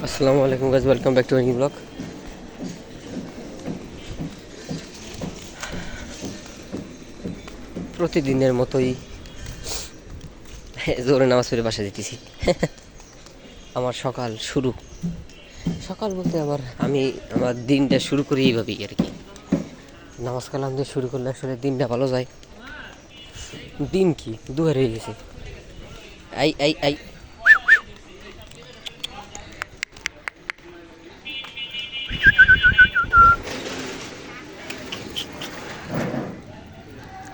আসসালামু আলাইকুম guys, welcome back to new blog. প্রতিদিনের মতোই জোরে নামাজ পড়ে বাসা যেতেছি। আমার সকাল শুরু, সকাল বলতে আমি আমার দিনটা শুরু করি এইভাবেই আর কি। নামাজ কালাম দিয়ে শুরু করলে আসলে দিনটা ভালো যায়। দিন কি দুয়ার হয়ে গেছে। আই আই আই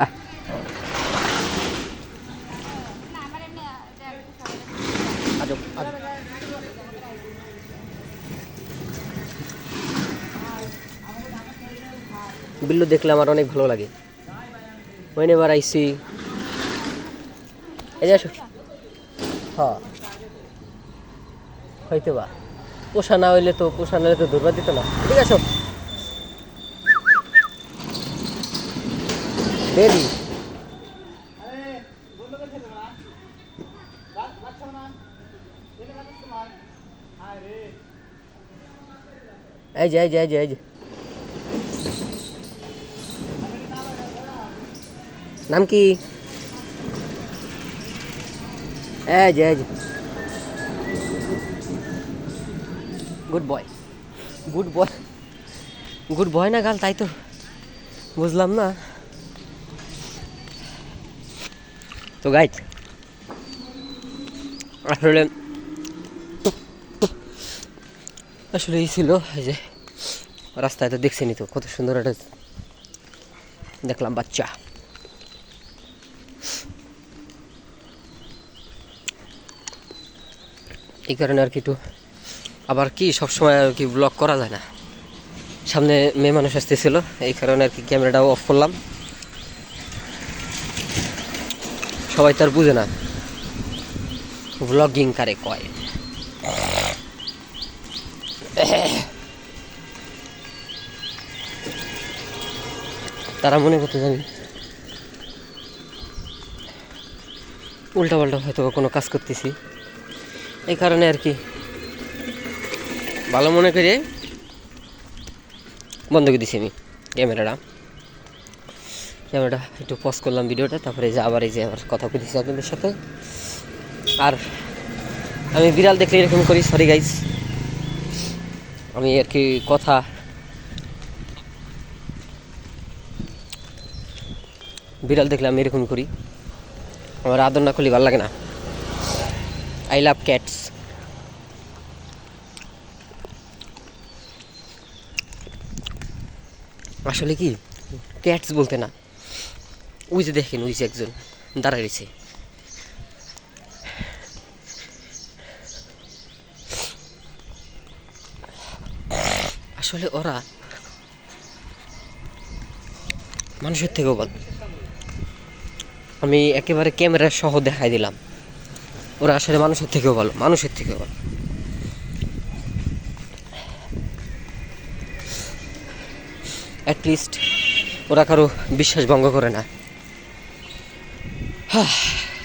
আহ, আজব আজব। বিল্লু দেখলে আমার অনেক ভালো লাগে। ওইনেবার আইসি, এই যে আসো। হ্যাঁ, হয়তো বা পোষা না হইলে তো ধরবা দিত না। ঠিক আছে, দেরি। এই যে নাম কি? এই যে good boy, good boy, good boy না গাল, তাই তো বুঝলাম না। তো গাইড আসলে আসলে এই ছিল, এই যে রাস্তায় তো দেখছেনি তো কত সুন্দর একটা দেখলাম বাচ্চা। এই কারণে আর কি একটু, আবার কি সবসময় আর কি ব্লগ করা যায় না, সামনে মেয়ে মানুষ আসতেছিল, এই কারণে আর কি ক্যামেরাটাও অফ করলাম। সবাই তো আর বুঝে না ব্লগিং কারে কয়। তারা মনে করতে জানি উল্টাপাল্টা হয়তো কোনো কাজ করতেছি, এই কারণে আর কি ভালো মনে করে বন্ধ করে দিছি আমি ক্যামেরাটা একটু পজ করলাম ভিডিওটা, তারপরে যে আবার কথা বলতেছি আপনাদের সাথে। আর আমি বিড়াল দেখলে এরকম করি, সরি গাইজ। আমি আর কি বিড়াল দেখলে আমি এরকম করি, আমার আদর না করলে ভালো লাগে না। I love cats. আসলে কি ক্যাটস বলতে না, ওই যে দেখেন, ওই যে একজন দাঁড়ায় রয়েছে, আসলে ওরা মানুষের থেকেও ভালো। আমি একেবারে ক্যামেরা সহ দেখাই দিলাম, ওরা আসলে মানুষের থেকেও ভালো। অ্যাটলিস্ট ওরা কারো বিশ্বাস ভঙ্গ করে না।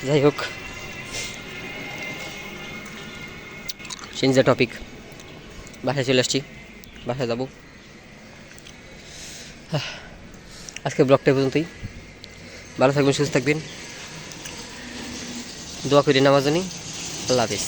যাই হোক, চেঞ্জ দ্য টপিক। বাসায় চলে আসছি, বাসায় যাবো। আজকে ব্লগটা পর্যন্তই। ভালো থাকবেন, সুস্থ থাকবেন, দোয়া করি নামাজ জানি। আল্লাহ হাফিজ।